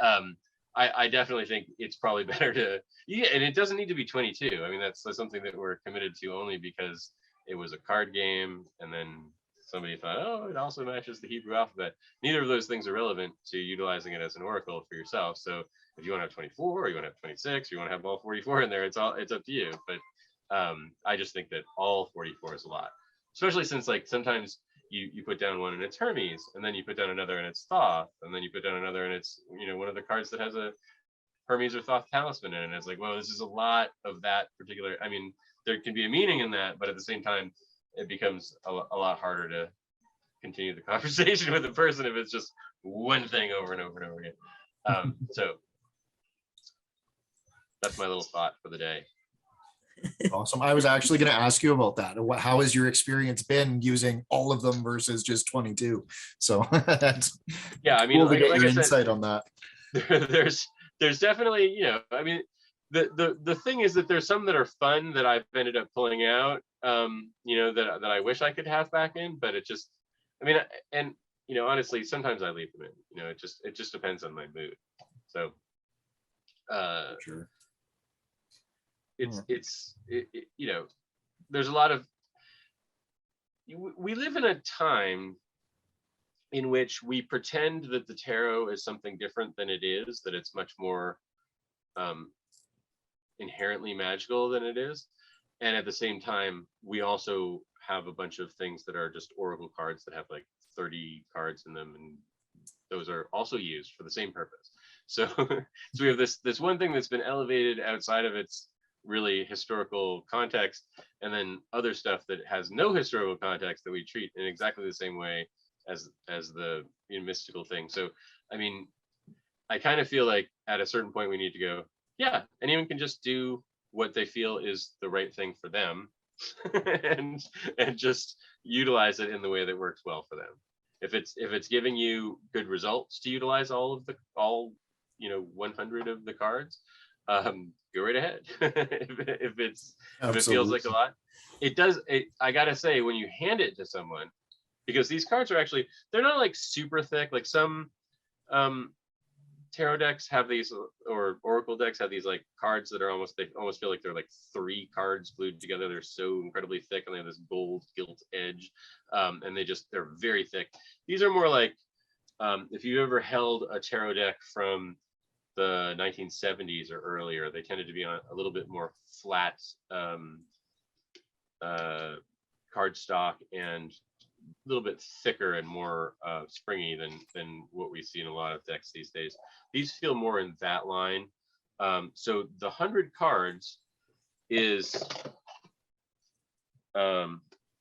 I definitely think it's probably better to, and it doesn't need to be 22. I mean, that's something that we're committed to only because it was a card game, and then somebody thought, it also matches the Hebrew alphabet. Neither of those things are relevant to utilizing it as an oracle for yourself. So if you want to have 24, or you want to have 26, or you want to have all 44 in there, it's up to you. But I just think that all 44 is a lot, especially since like sometimes you put down one and it's Hermes, and then you put down another and it's Thoth, and then you put down another and it's one of the cards that has a Hermes or Thoth talisman in it. And it's like, well, this is a lot of that particular. I mean, there can be a meaning in that, but at the same time, it becomes a lot harder to continue the conversation with the person if it's just one thing over and over and over again. So that's my little thought for the day. Awesome. I was actually going to ask you about that. How has your experience been using all of them versus just 22? So that's cool to get your insight on that. There's definitely, I mean, the thing is that there's some that are fun that I've ended up pulling out, that I wish I could have back in, but it just, I mean, and honestly, sometimes I leave them in. It just depends on my mood. So, sure. It's there's a lot of, we live in a time in which we pretend that the tarot is something different than it is, that it's much more inherently magical than it is. And at the same time, we also have a bunch of things that are just oracle cards that have like 30 cards in them, and those are also used for the same purpose. So we have this one thing that's been elevated outside of its really historical context, and then other stuff that has no historical context that we treat in exactly the same way as the mystical thing. So I mean, I kind of feel like at a certain point we need to go, yeah, anyone can just do what they feel is the right thing for them and just utilize it in the way that works well for them. If it's giving you good results to utilize all 100 of the cards, go right ahead. if it feels like a lot, it does. I gotta say, when you hand it to someone, because these cards are actually, they're not like super thick. Like some tarot decks have these, or oracle decks have these like cards that are they almost feel like they're like 3 cards glued together. They're so incredibly thick, and they have this gold gilt edge, and they're very thick. These are more like, if you've ever held a tarot deck from the 1970s or earlier. They tended to be on a little bit more flat cardstock and a little bit thicker and more springy than what we see in a lot of decks these days. These feel more in that line. So the 100 cards is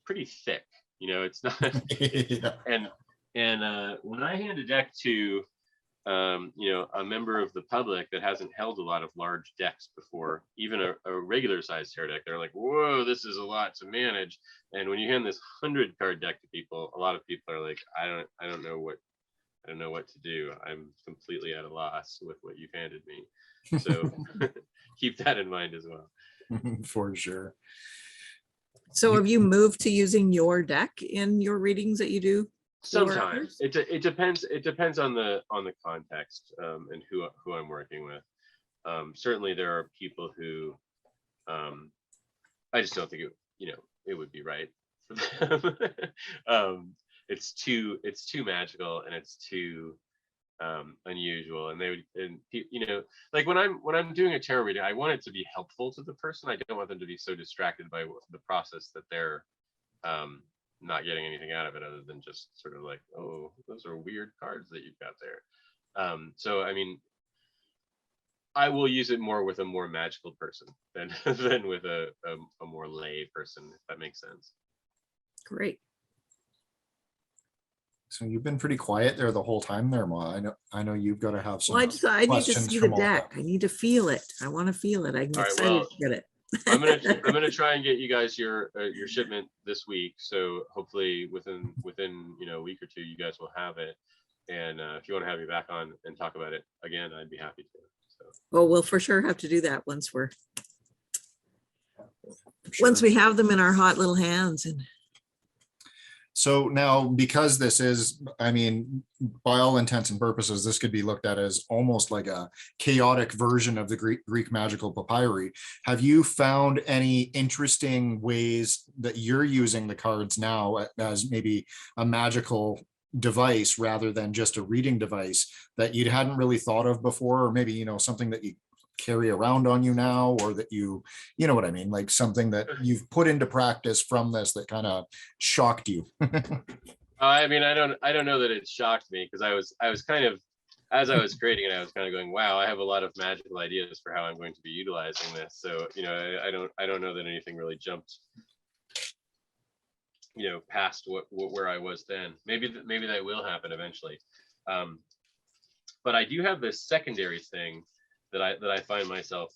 pretty thick. You know, it's not. Yeah. And when I hand a deck to you know, a member of the public that hasn't held a lot of large decks before, even a regular sized tarot deck, they're like, whoa, this is a lot to manage. And when you hand this 100 card deck to people, a lot of people are like, I don't know what to do. I'm completely at a loss with what you've handed me. So keep that in mind as well. For sure. So have you moved to using your deck in your readings that you do? Sometimes it depends on the context and who I'm working with. Certainly there are people who I just don't think it would be right for them. It's too magical and it's too unusual, and like when I'm doing a tarot reading, I want it to be helpful to the person. I don't want them to be so distracted by the process that they're not getting anything out of it other than just sort of like, oh, those are weird cards that you've got there. So I mean, I will use it more with a more magical person than with a more lay person, if that makes sense. Great. So you've been pretty quiet there the whole time there, Ma. I know you've got to have some. Well, I need to questions see the from all deck. that. I need to feel it. I want to feel it. I'm All right, excited well, to get it. I'm gonna try and get you guys your shipment this week. So hopefully within a week or two, you guys will have it. And if you want to have me back on and talk about it again, I'd be happy to. So. Well, we'll for sure have to do that once Sure. we have them in our hot little hands. And So now, because this is, I mean, by all intents and purposes, this could be looked at as almost like a chaotic version of the Greek Magical Papyri. Have you found any interesting ways that you're using the cards now as maybe a magical device rather than just a reading device that you hadn't really thought of before, or maybe, something that you carry around on you now, or that you know what I mean, like something that you've put into practice from this that kind of shocked you? I mean, I don't know that it shocked me, because I was kind of, as I was creating it, I was kind of going, wow, I have a lot of magical ideas for how I'm going to be utilizing this. So, I don't know that anything really jumped, past where I was then. Maybe that will happen eventually. But I do have this secondary thing that I find myself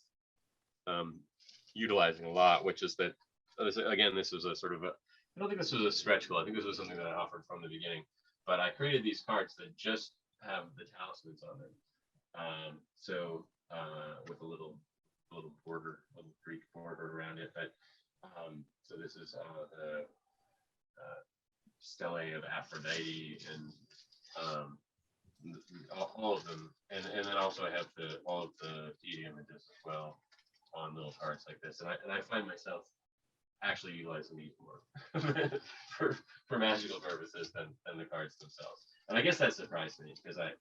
utilizing a lot, which is that, again, this was a sort of I don't think this was a stretch goal. I think this was something that I offered from the beginning. But I created these cards that just have the talismans on them. So with a little border, a little Greek border around it. But so this is the stele of Aphrodite and all of them, and then also I have all of the deity images as well on little cards like this, and I find myself actually utilizing these more for magical purposes than the cards themselves. And I guess that surprised me, because I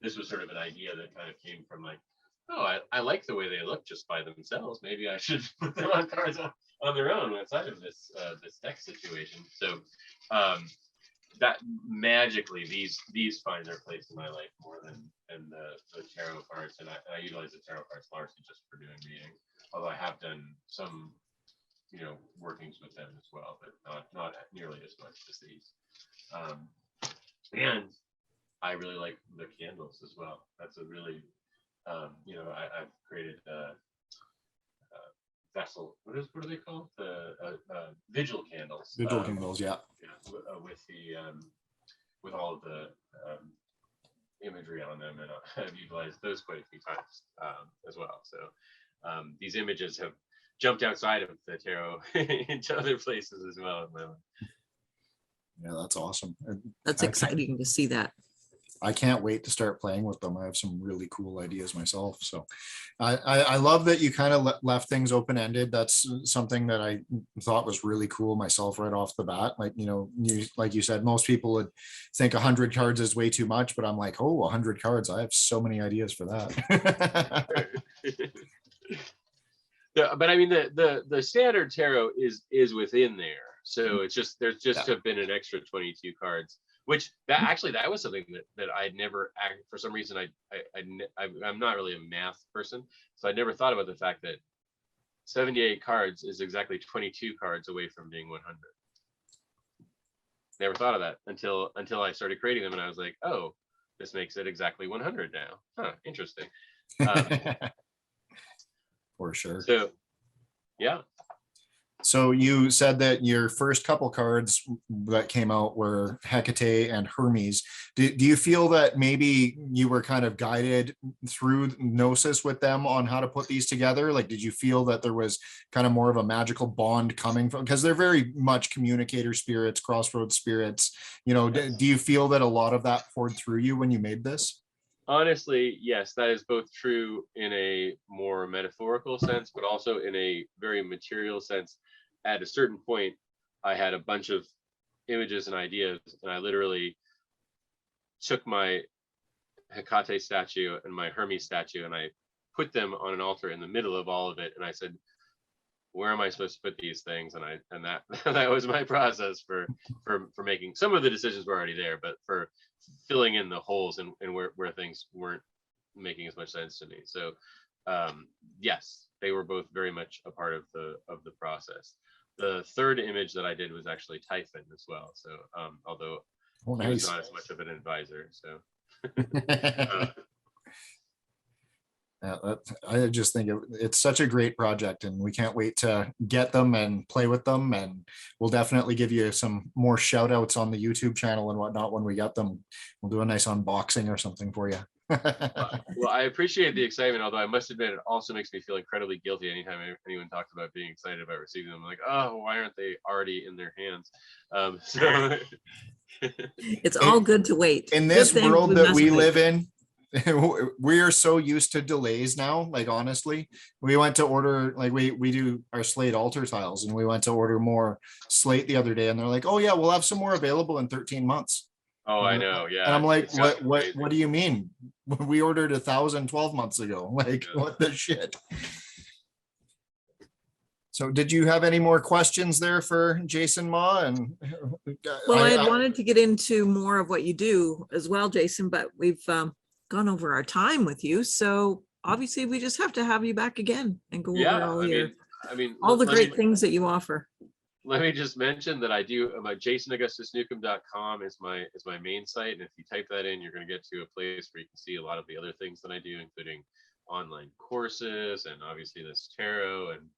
this was sort of an idea that kind of came from like, oh, I like the way they look just by themselves. Maybe I should put them on cards on their own outside of this deck situation. So that magically these find their place in my life more than the tarot cards, and I utilize the tarot cards largely just for doing readings, although I have done some workings with them as well, but not nearly as much as these. And I really like the candles as well. That's a really I've created vessel. What are they called? The vigil candles. Vigil candles, yeah. With all of the imagery on them, and I've utilized those quite a few times as well. So these images have jumped outside of the tarot into other places as well in my life. Yeah, that's awesome. that's exciting to see that. I can't wait to start playing with them. I have some really cool ideas myself. So I love that you kind of left things open-ended. That's something that I thought was really cool myself right off the bat. Like, like you said, most people would think 100 cards is way too much, but I'm like, oh, 100 cards. I have so many ideas for that. Yeah, but I mean, the standard tarot is within there. So it's just, there's just have been an extra 22 cards, which that was something that I'd never, for some reason, I'm not really a math person. So I never thought about the fact that 78 cards is exactly 22 cards away from being 100. Never thought of that until I started creating them, and I was like, oh, this makes it exactly 100 now. Huh, interesting. For sure. So, yeah. So you said that your first couple cards that came out were Hecate and Hermes. Do you feel that maybe you were kind of guided through Gnosis with them on how to put these together? Like, did you feel that there was kind of more of a magical bond coming from, because they're very much communicator spirits, crossroads spirits, do you feel that a lot of that poured through you when you made this? Honestly, yes, that is both true in a more metaphorical sense, but also in a very material sense. At a certain point, I had a bunch of images and ideas, and I literally took my Hecate statue and my Hermes statue, and I put them on an altar in the middle of all of it. And I said, where am I supposed to put these things? And that that was my process for making. Some of the decisions were already there, but for filling in the holes and where things weren't making as much sense to me. So yes, they were both very much a part of the process. The third image that I did was actually Typhon as well. So although he was not as much of an advisor. So yeah, I just think it's such a great project, and we can't wait to get them and play with them. And we'll definitely give you some more shout outs on the YouTube channel and whatnot when we get them. We'll do a nice unboxing or something for you. Well, I appreciate the excitement, although I must admit it also makes me feel incredibly guilty anytime anyone talks about being excited about receiving them. I'm like, oh, why aren't they already in their hands? So it's all good to wait. In this world that we live in, we are so used to delays now. Like, honestly, we went to order, like we do our slate altar tiles, and we went to order more slate the other day, and they're like, oh yeah, we'll have some more available in 13 months. Oh, I know. Yeah. And I'm like, what do you mean? We ordered 1,000 12 months ago. Like, yeah. What the shit? So did you have any more questions there for Jason Ma? And well, I had wanted to get into more of what you do as well, Jason, but we've gone over our time with you. So obviously we just have to have you back again and go over all the great things that you offer. Let me just mention that I do JasonAugustusNewcomb.com is my main site, and if you type that in, you're going to get to a place where you can see a lot of the other things that I do, including online courses and obviously this tarot. And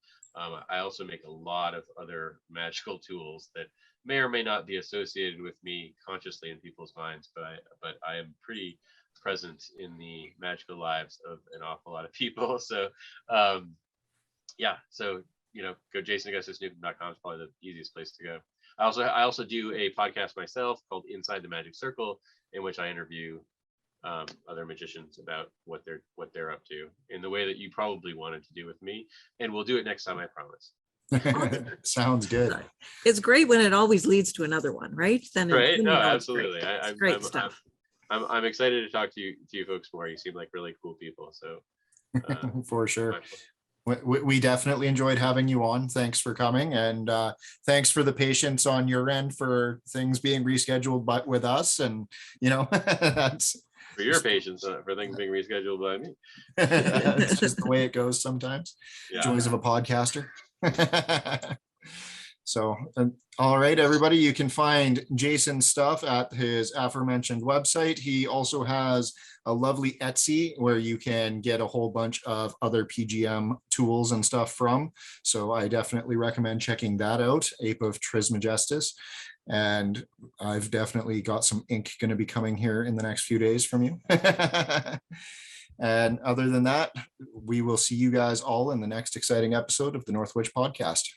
I also make a lot of other magical tools that may or may not be associated with me consciously in people's minds, but I am pretty present in the magical lives of an awful lot of people. So yeah, so go JasonAugustusNewcomb.com is probably the easiest place to go. I also do a podcast myself called Inside the Magic Circle, in which I interview other magicians about what they're up to in the way that you probably wanted to do with me, and we'll do it next time, I promise. Sounds good. It's great when it always leads to another one, right? Then right? No, absolutely. Great stuff. I'm excited to talk to you folks more. You seem like really cool people. So for sure. We definitely enjoyed having you on. Thanks for coming, and thanks for the patience on your end for things being rescheduled, but with us, and that's for your patience for things being rescheduled by me. It's just the way it goes sometimes. Yeah. Joys of a podcaster. So, all right, everybody, you can find Jason's stuff at his aforementioned website. He also has a lovely Etsy where you can get a whole bunch of other PGM tools and stuff from. So I definitely recommend checking that out, Ape of Trismegistus. And I've definitely got some ink going to be coming here in the next few days from you. And other than that, we will see you guys all in the next exciting episode of the North Witch Podcast.